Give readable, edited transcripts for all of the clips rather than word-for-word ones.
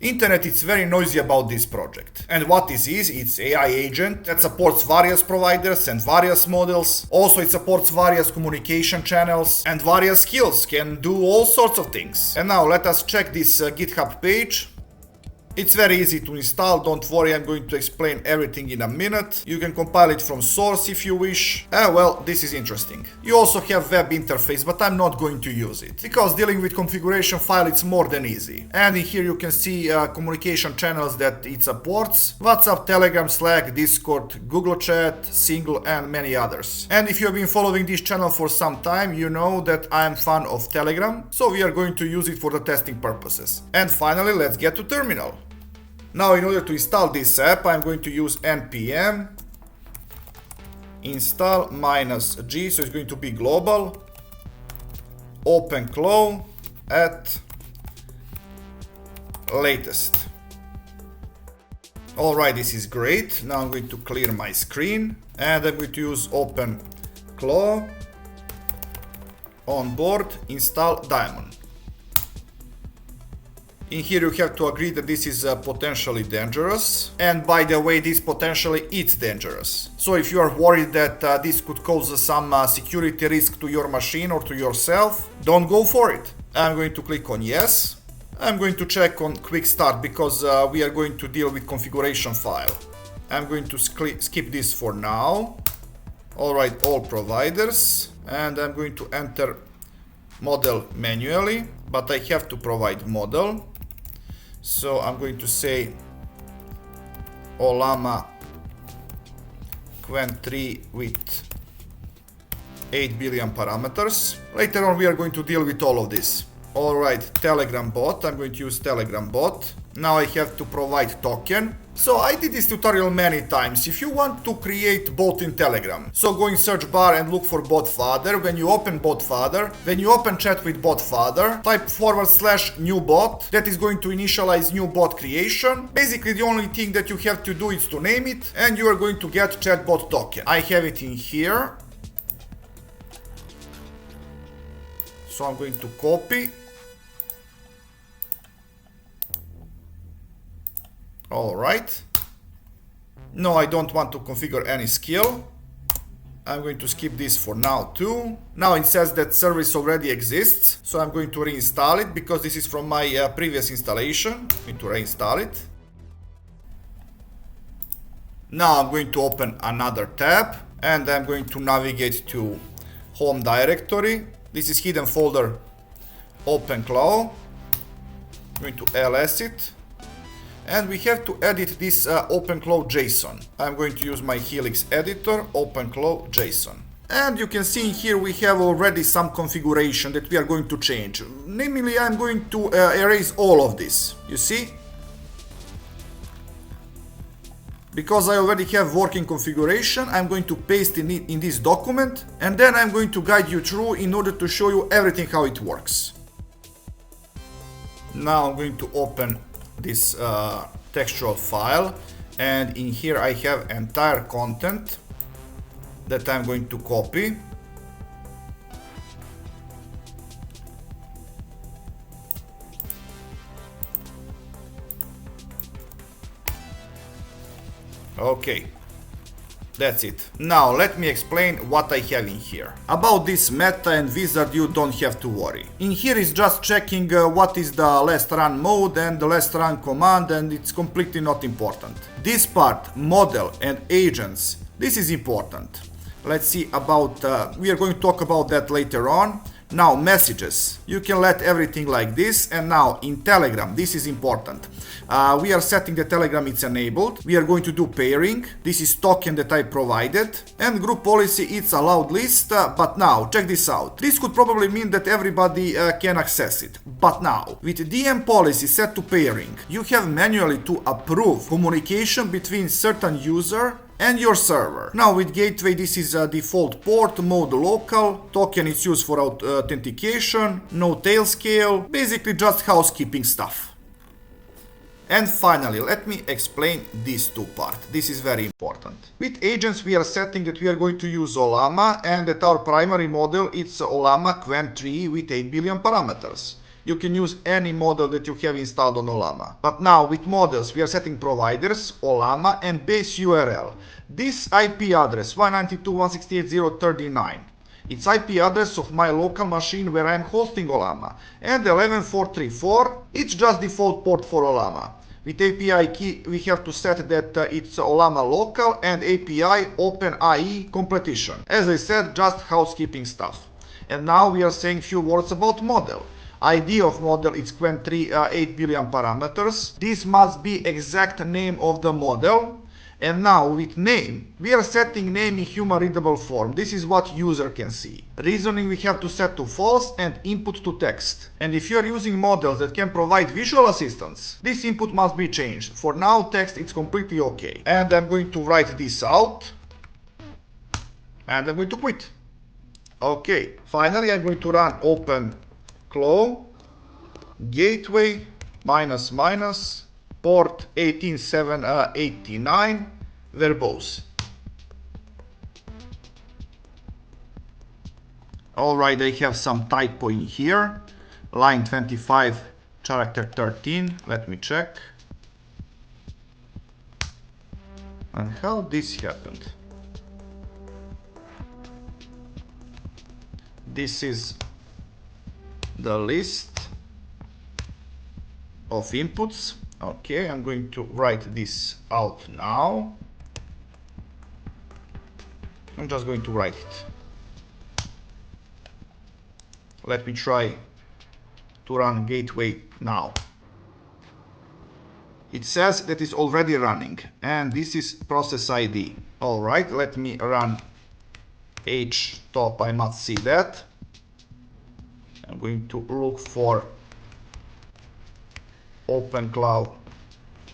Internet is very noisy about this project. And what this is, it's AI agent that supports various providers and various models. Also it supports various communication channels and various skills, can do all sorts of things. And now let us check this GitHub page. It's very easy to install, don't worry, I'm going to explain everything in a minute. You can compile it from source if you wish. Well, this is interesting. You also have web interface, but I'm not going to use it, because dealing with configuration file it's more than easy. And in here you can see communication channels that it supports: WhatsApp, Telegram, Slack, Discord, Google Chat, Single, and many others. And if you have been following this channel for some time, you know that I am fan of Telegram, so we are going to use it for the testing purposes. And finally, let's get to terminal. Now, in order to install this app, I'm going to use npm install -g, so it's going to be global, OpenClaw at latest. Alright, this is great. Now I'm going to clear my screen and I'm going to use OpenClaw onboard install daemon. In here you have to agree that this is potentially dangerous, and by the way, this potentially is dangerous. So if you are worried that this could cause some security risk to your machine or to yourself, don't go for it. I'm going to click on yes. I'm going to check on quick start because we are going to deal with configuration file. I'm going to skip this for now. Alright, all providers, and I'm going to enter model manually, but I have to provide model. So I'm going to say Ollama Qwen 3 with 8 billion parameters. Later on we are going to deal with all of this. Alright, Telegram bot. I'm going to use Telegram bot. Now I have to provide token. So I did this tutorial many times. If you want to create bot in Telegram, so go in search bar and look for bot father. When you open bot father, when you open chat with bot father, type /new bot. That is going to initialize new bot creation. Basically the only thing that you have to do is to name it and you are going to get chatbot token. I have it in here. So I'm going to copy. Alright. No, I don't want to configure any skill. I'm going to skip this for now too. Now it says that service already exists, so I'm going to reinstall it because this is from my previous installation. I'm going to reinstall it. Now I'm going to open another tab and I'm going to navigate to home directory. This is hidden folder OpenClaw. I'm going to ls it. And we have to edit this OpenClaw JSON. I'm going to use my Helix editor, OpenClaw JSON. And you can see here we have already some configuration that we are going to change. Namely, I'm going to erase all of this. You see? Because I already have working configuration, I'm going to paste it in this document. And then I'm going to guide you through in order to show you everything how it works. Now I'm going to open this textual file, and in here I have entire content that I'm going to copy. Okay. That's it. Now let me explain what I have in here. About this meta and wizard you don't have to worry. In here is just checking what is the last run mode and the last run command, and it's completely not important. This part, model and agents, this is important. Let's see about, we are going to talk about that later on. Now messages, you can let everything like this, and now in Telegram, this is important. We are setting the Telegram it's enabled. We are going to do pairing. This is token that I provided, and group policy it's allowed list. But now check this out. This could probably mean that everybody can access it. But now with DM policy set to pairing, you have manually to approve communication between certain user and your server. Now with gateway, this is a default port, mode local, token is used for authentication, no tail scale, basically just housekeeping stuff. And finally, let me explain these two parts. This is very important. With agents, we are setting that we are going to use Ollama and that our primary model is Ollama Qwen 3 with 8 billion parameters. you can use any model that you have installed on Ollama. But now with models, we are setting providers, Ollama and base URL. This IP address 192.168.0.39. It's IP address of my local machine where I'm hosting Ollama. And 11434, it's just default port for Ollama. With API key, we have to set that it's Ollama local and API OpenAI completion. As I said, just housekeeping stuff. And now we are saying few words about model. ID of model is Qwen3 8 billion parameters. This must be exact name of the model. And now with name, we are setting name in human readable form. This is what user can see. Reasoning we have to set to false and input to text. And if you are using models that can provide visual assistance, this input must be changed. For now, text it's completely okay. And I'm going to write this out. And I'm going to quit. Okay, finally I'm going to run OpenClaw gateway -- port 18789 verbose. Alright, I have some typo in here. Line 25, character 13. Let me check. And how this happened? This is the list of inputs. Okay, I'm going to write this out now. I'm just going to write it. Let me try to run gateway now. It says that it's already running, and this is process ID. All right, let me run htop. I must see that. I'm going to look for OpenClaw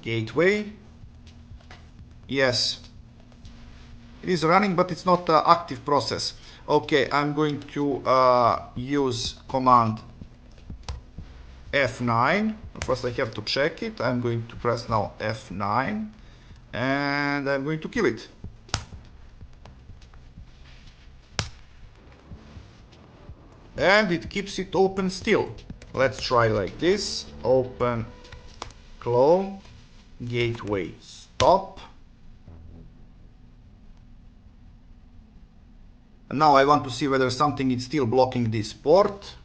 gateway. Yes, it is running, but it's not an active process. Okay, I'm going to use command F9. First I have to check it. I'm going to press now F9 and I'm going to kill it. And it keeps it open still. Let's try like this. OpenClaw gateway stop. And now I want to see whether something is still blocking this port.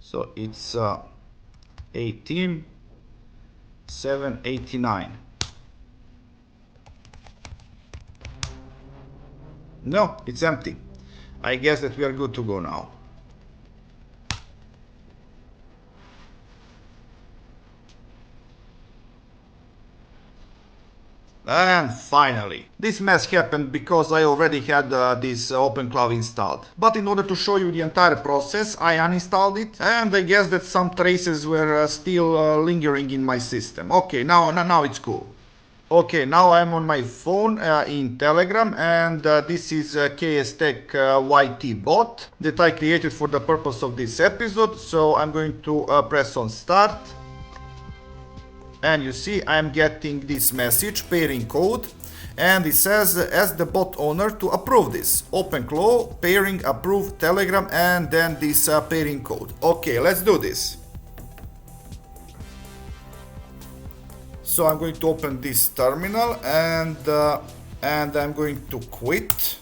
So it's 18789. No, it's empty. I guess that we are good to go now. And finally, this mess happened because I already had this OpenClaw installed. But in order to show you the entire process, I uninstalled it, and I guess that some traces were still lingering in my system. Okay, now it's cool. Okay, now I'm on my phone in Telegram, and this is KS Tech YT bot that I created for the purpose of this episode. So I'm going to press on start. And you see I'm getting this message, pairing code, and it says ask the bot owner to approve this. OpenClaw, pairing, approve, Telegram, and then this pairing code. Okay, let's do this. So I'm going to open this terminal and I'm going to quit.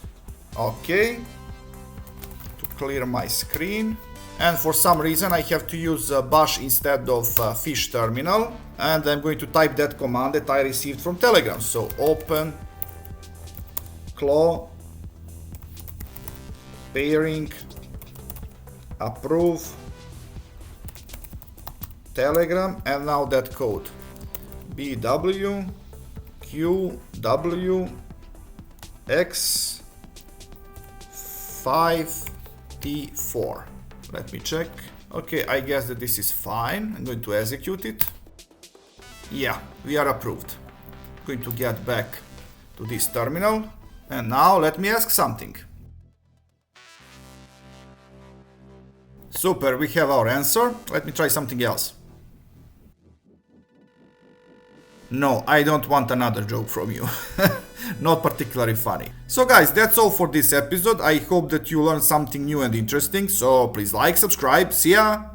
Okay, to clear my screen. And for some reason I have to use bash instead of fish terminal. And I'm going to type that command that I received from Telegram. So OpenClaw, pairing, approve, Telegram, and now that code. BWQWX5T4. Let me check. Okay, I guess that this is fine. I'm going to execute it. Yeah, we are approved. I'm going to get back to this terminal. And now let me ask something. Super, we have our answer. Let me try something else. No, I don't want another joke from you. Not particularly funny. So guys, that's all for this episode. I hope that you learned something new and interesting. So please like, subscribe. See ya!